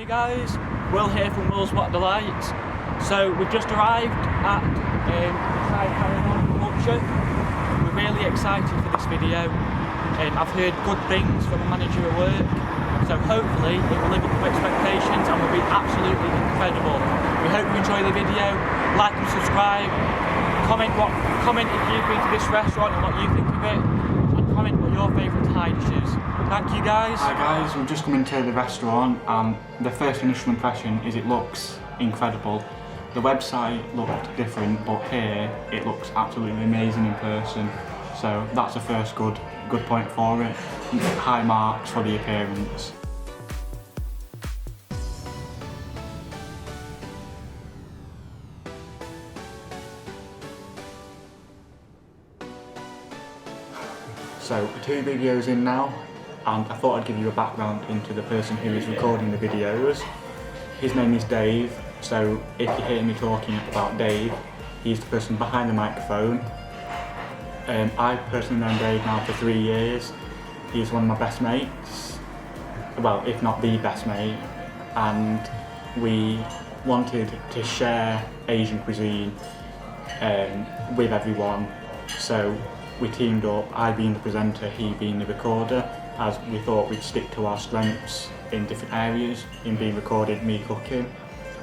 Hey guys, Will here from Will's What Delights. So we've just arrived at Paragon, Culcheth. We're really excited for this video. I've heard good things from the manager at work, so hopefully it will live up to expectations and will be absolutely incredible. We hope you enjoy the video. Like and subscribe. Comment if you've been to this restaurant and what you think of it, and comment what your favourite Thai dishes. Thank you guys. Hi guys, we've just come into the restaurant and the first initial impression is it looks incredible. The website looked different, but here it looks absolutely amazing in person. So that's the first good point for it. High marks for the appearance. So 2 videos in now, and I thought I'd give you a background into the person who is recording the videos. His name is Dave, so if you hear me talking about Dave, he's the person behind the microphone. I've personally known Dave now for 3 years. He's one of my best mates, well, if not the best mate, and we wanted to share Asian cuisine with everyone, so we teamed up, I being the presenter, he being the recorder, as we thought we'd stick to our strengths in different areas, in being recorded, me cooking.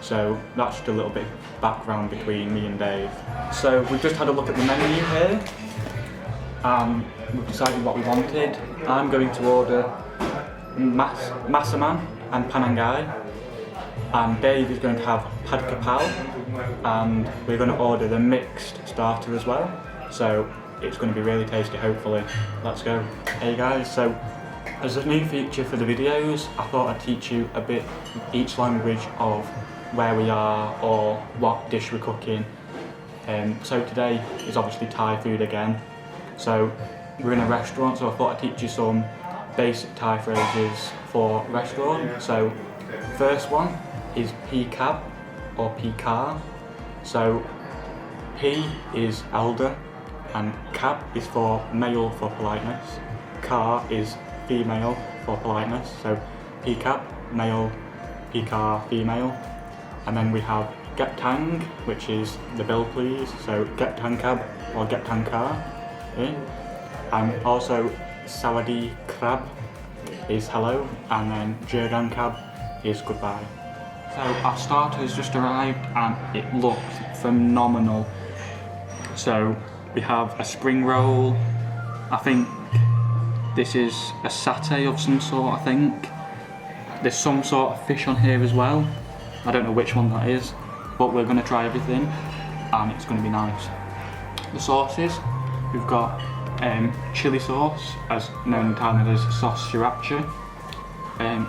So that's just a little bit of background between me and Dave. So we've just had a look at the menu here, and we've decided what we wanted. I'm going to order Massaman and Panangai, and Dave is going to have Pad Kapau, and we're going to order the mixed starter as well. So it's going to be really tasty, hopefully. Let's go. Hey guys, so as a new feature for the videos, I thought I'd teach you a bit each language of where we are or what dish we're cooking. So today is obviously Thai food again. So we're in a restaurant, so I thought I'd teach you some basic Thai phrases for restaurant. So first one is P-cab or P-car. So P is elder, and cab is for male for politeness, car is female for politeness, so P-cab, male, P-car, female. And then we have get tang, which is the bill please, so get tang cab or get tang car. Okay. And also Sawadee krab is hello, and then Jergan cab is goodbye. So our starter has just arrived and it looks phenomenal. So we have a spring roll. I think this is a satay of some sort, I think. There's some sort of fish on here as well. I don't know which one that is, but we're going to try everything and it's going to be nice. The sauces, we've got chili sauce, as known in Thailand as sauce sriracha.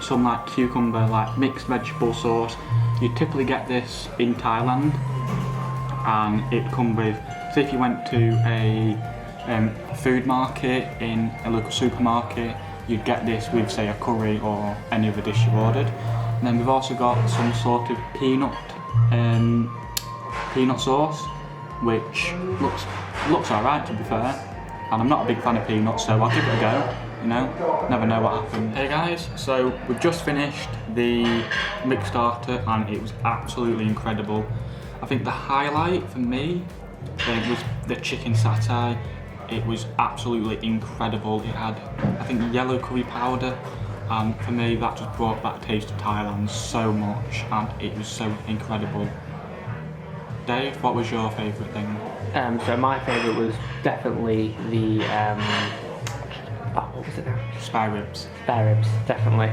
Some like cucumber, like mixed vegetable sauce. You typically get this in Thailand, and it comes with, so if you went to a food market in a local supermarket, you'd get this with, say, a curry or any other dish you ordered. And then we've also got some sort of peanut sauce, which looks alright, to be fair. And I'm not a big fan of peanuts, so I'll give it a go. You know, never know what happens. Hey guys, so we've just finished the mixed starter and it was absolutely incredible. I think the highlight for me was the chicken satay. It was absolutely incredible. It had, I think, yellow curry powder, and for me that just brought back the taste of Thailand so much, and it was so incredible. Dave, what was your favourite thing? So my favourite was definitely the what was it now? Spare ribs. Spare ribs, definitely.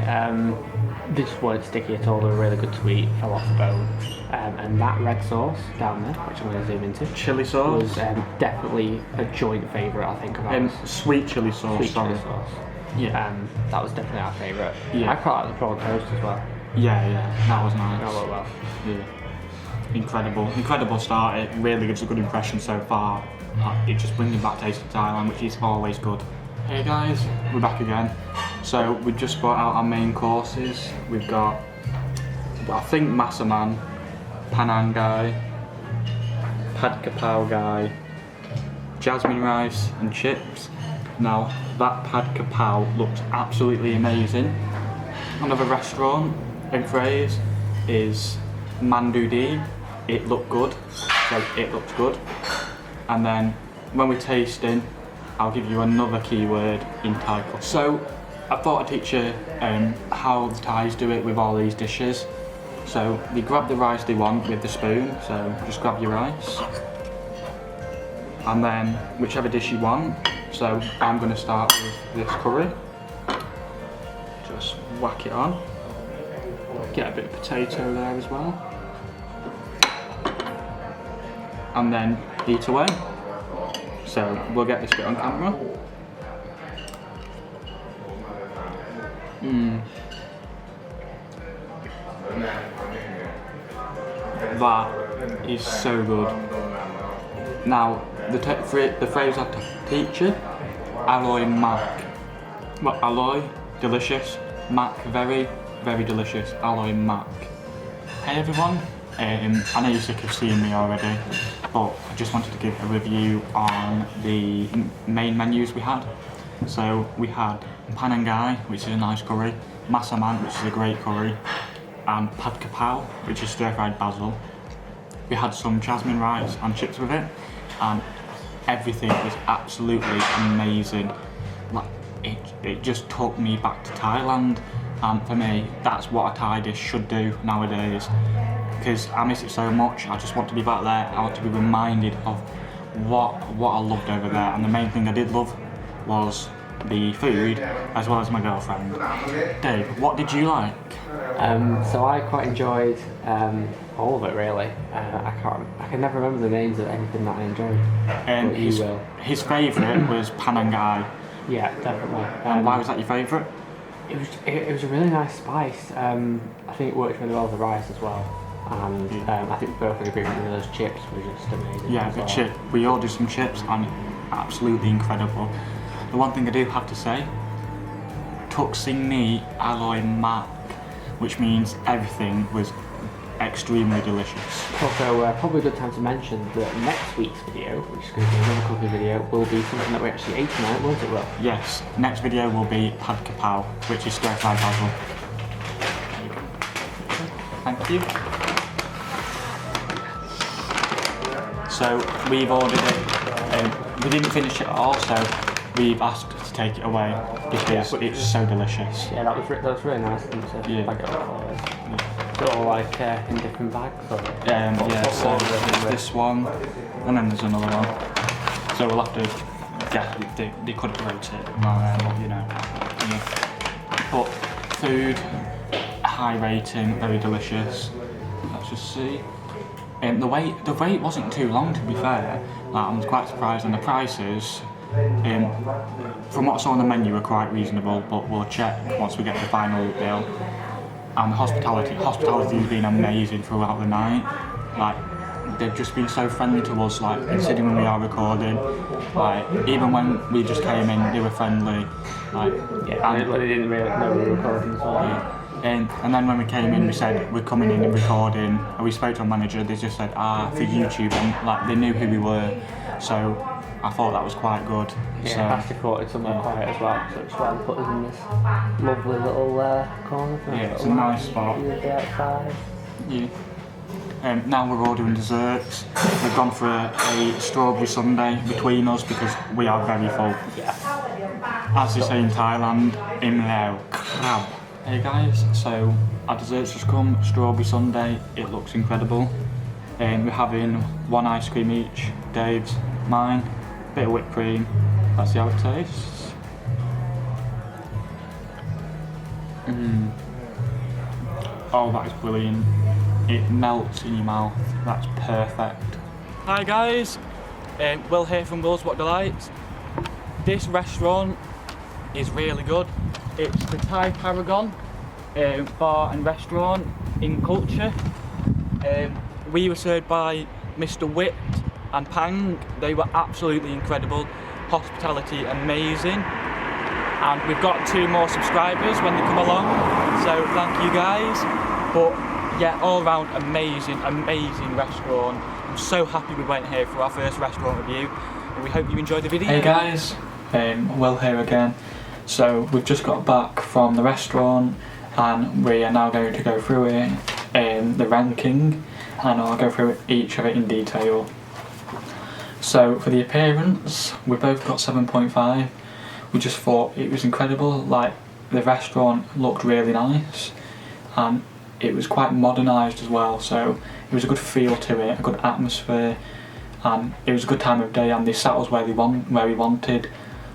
They just weren't sticky at all. They were really good to eat, fell off the bone. And that red sauce down there, which I'm going to zoom into, Chili sauce was definitely a joint favourite, I think, of ours. Sweet chili sauce. Sweet sorry. chili sauce. Yeah. That was definitely our favourite. Yeah. I quite like the prawn toast as well. Yeah, that was nice. That worked well. Yeah. Incredible start. It really gives a good impression so far. It just brings me back taste of Thailand, which is always good. Hey guys, we're back again. So we've just brought out our main courses. We've got, I think, Massaman, Panangai, Pad Kapau guy, jasmine rice and chips. Now that Pad Kapau looks absolutely amazing. Another restaurant, in phrase is Mandudi. It looked good, so it looks good. And then when we're tasting, I'll give you another keyword in Thai cooking. So I thought I'd teach you how the Thais do it with all these dishes. So they grab the rice they want with the spoon, so just grab your rice. And then whichever dish you want. So I'm going to start with this curry. Just whack it on. Get a bit of potato there as well. And then eat away. So we'll get this bit on camera. That is so good. Now, the phrase I teach you, alloy mac. Well, alloy, delicious, mac, very, very delicious, alloy mac. Hey everyone, I know you're sick of seeing me already, but I just wanted to give a review on the main menus we had. So we had Paragon, which is a nice curry, masaman, which is a great curry, and pad kapow, which is stir-fried basil. We had some jasmine rice and chips with it, and everything was absolutely amazing. Like it just took me back to Thailand, and for me, that's what a Thai dish should do nowadays. Because I miss it so much, I just want to be back there. I want to be reminded of what I loved over there, and the main thing I did love was the food as well as my girlfriend. Dave, what did you like? So I quite enjoyed all of it really. I can never remember the names of anything that I enjoyed. His favourite was Paragon. Yeah, definitely. And why was that your favourite? It was a really nice spice. I think it worked really well with the rice as well. And I think we both would agree with those chips were just amazing. Yeah, we ordered some chips and absolutely incredible. The one thing I do have to say, Tuk Sing Ni Alloy Mac, which means everything was extremely delicious. Also, probably a good time to mention that next week's video, which is going to be another cooking video, will be something that we actually ate tonight, won't it, Will? Yes, next video will be pad kapow, which is stir-fried basil. Thank you. So we've ordered it. We didn't finish it all, so we've asked to take it away because it's so delicious. Yeah, that was really nice of them to bag it up for us. They're all like in different bags. Or so there's this one, and then there's another one. So we'll have to, they could rotate it, you know. Yeah. But food, high rating, very delicious. Let's just see. The wait wasn't too long, to be fair. Like, I was quite surprised, and the prices, from what I saw on the menu, were quite reasonable. But we'll check once we get the final bill. And the hospitality's been amazing throughout the night. Like, they've just been so friendly to us. Like, considering when we are recording, like even when we just came in, they were friendly. Like, and they didn't really know we were recording, so and then when we came in, we said we're coming in and recording, and we spoke to our manager. They just said, for YouTube, and like they knew who we were, so I thought that was quite good. Yeah, so, Basti thought it's somewhere quiet as well, so it's why they put us in this lovely little corner. Yeah, it's a nice spot. Outside. Yeah. Now we're ordering desserts. We've gone for a strawberry sundae between us because we are very full. Yeah. As they say in Thailand, im lao crab. Hey guys, so our desserts just come, strawberry sundae, it looks incredible. We're having one ice cream each, Dave's, mine, bit of whipped cream. Let's see how it tastes. Oh, that is brilliant. It melts in your mouth, that's perfect. Hi guys, Will here from Will's What Delights. This restaurant is really good. It's the Thai Paragon bar and restaurant in Culcheth. We were served by Mr. Witt and Pang. They were absolutely incredible. Hospitality amazing. And we've got 2 more subscribers when they come along, so thank you guys. But yeah, all around amazing restaurant. I'm so happy we went here for our first restaurant review, and we hope you enjoyed the video. Hey guys, Will here again. So we've just got back from the restaurant and we are now going to go through it in the ranking, and I'll go through each of it in detail. So for the appearance, we both got 7.5. We just thought it was incredible. Like, the restaurant looked really nice, and it was quite modernised as well, so it was a good feel to it, a good atmosphere, and it was a good time of day, and they sat us where we wanted,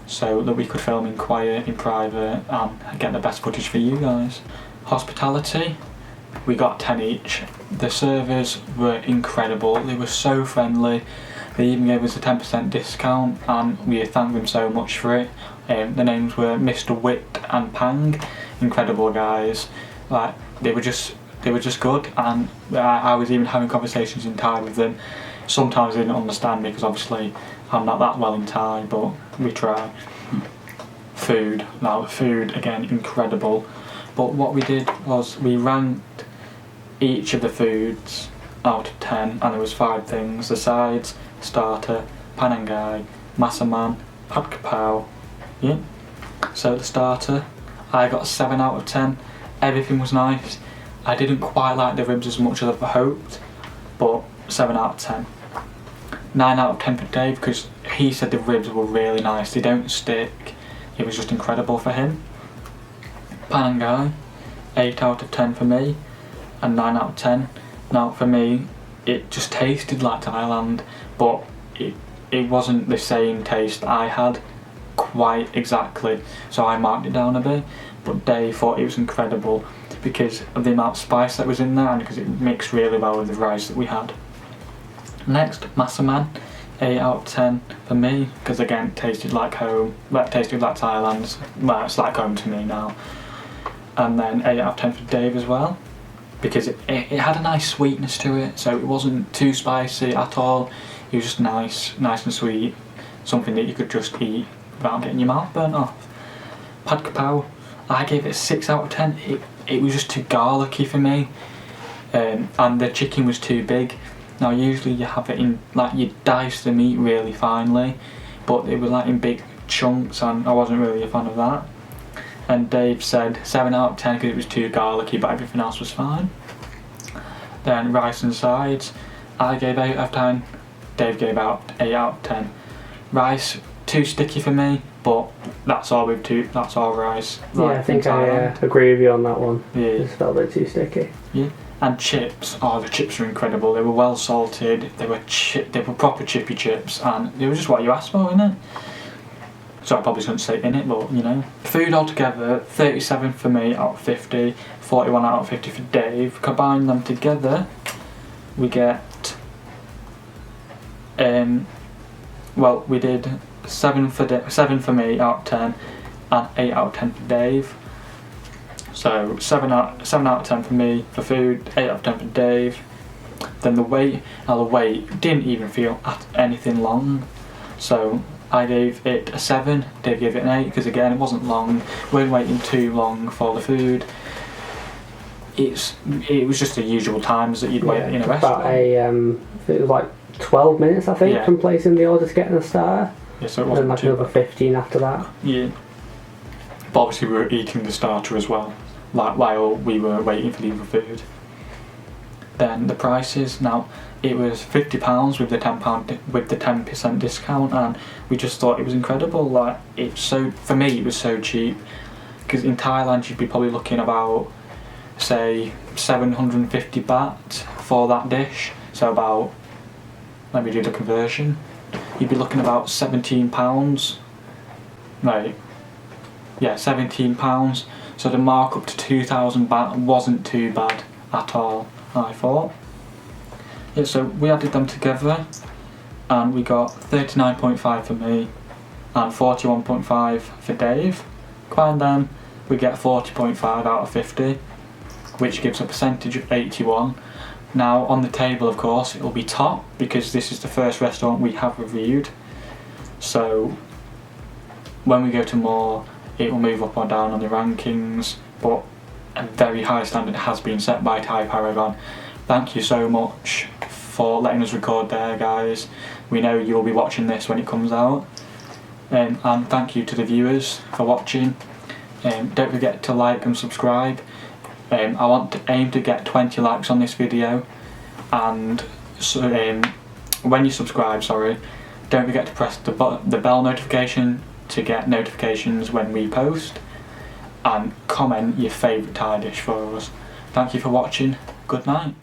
so that we could film in quiet, in private, and get the best footage for you guys. Hospitality, we got 10 each. The servers were incredible, they were so friendly. They even gave us a 10% discount, and we thank them so much for it. The names were Mr. Wit and Pang, incredible guys. Like, they were just good, and I was even having conversations in Thai with them. Sometimes they didn't understand me because obviously I'm not that well in Thai, but we try. Food, now the food again, incredible. But what we did was we ranked each of the foods out of 10, and there was 5 things: the sides, starter, panangai, massaman, pad kapow. Yeah. So the starter, I got a 7 out of 10. Everything was nice. I didn't quite like the ribs as much as I hoped, but 7 out of 10. 9 out of 10 for Dave, because he said the ribs were really nice. They don't stick. It was just incredible for him. Panangai, 8 out of 10 for me, and 9 out of 10. Now for me, it just tasted like Thailand, but it wasn't the same taste I had quite exactly, so I marked it down a bit. But Dave thought it was incredible because of the amount of spice that was in there, and because it mixed really well with the rice that we had. Next, massaman, 8 out of 10 for me, because again it tasted like home. Well, it tasted like Thailand. Well, it's like home to me now. And then 8 out of 10 for Dave as well, because it had a nice sweetness to it, so it wasn't too spicy at all. It was just nice and sweet, something that you could just eat without getting your mouth burnt off. Pad kapow, I gave it a 6 out of 10. It was just too garlicky for me, and the chicken was too big. Now usually you have it in, like, you dice the meat really finely, but it was like in big chunks, and I wasn't really a fan of that. And Dave said 7 out of 10 because it was too garlicky, but everything else was fine. Then rice and sides, I gave 8 out of 10. Dave gave out 8 out of 10. Rice, too sticky for me, but that's all rice. Yeah, I think I agree with you on that one. Yeah. It just felt a bit too sticky. Yeah. And chips, the chips were incredible. They were well salted, they were proper chippy chips, and they were just what you asked for, innit? So I probably shouldn't say in it, but you know. Food altogether, 37 for me out of 50, 41 out of 50 for Dave. Combine them together, we get, we did 7 for me out of 10, and 8 out of 10 for Dave. So 7 out of 10 for me for food, 8 out of 10 for Dave. Then the wait didn't even feel anything long, so I gave it a 7, Dave gave it an 8, because again it wasn't long, we weren't waiting too long for the food. It was just the usual times that you'd wait in a restaurant. It was like 12 minutes I think from placing the order to getting the starter. Yeah, so it And wasn't then like another 15 after that. Yeah. But obviously we were eating the starter as well, like while we were waiting for the other food. Then the prices, now it was £50 with the £10% discount, and we just thought it was incredible. Like, for me it was so cheap, because in Thailand you'd be probably looking about, say, 750 baht for that dish, so about, let me do the conversion, you'd be looking about £17, right, yeah, £17, so the markup to 2,000 baht wasn't too bad at all, I thought. Yeah, so we added them together and we got 39.5 for me and 41.5 for Dave. Combine them, we get 40.5 out of 50, which gives a percentage of 81. Now on the table, of course, it will be top because this is the first restaurant we have reviewed. So when we go to more, it will move up or down on the rankings, but a very high standard has been set by Thai Paragon. Thank you so much for letting us record there, guys. We know you'll be watching this when it comes out. And thank you to the viewers for watching. Don't forget to like and subscribe. I want to aim to get 20 likes on this video, and so, when you subscribe, don't forget to press the bell notification to get notifications when we post, and comment your favourite Thai dish for us. Thank you for watching. Good night.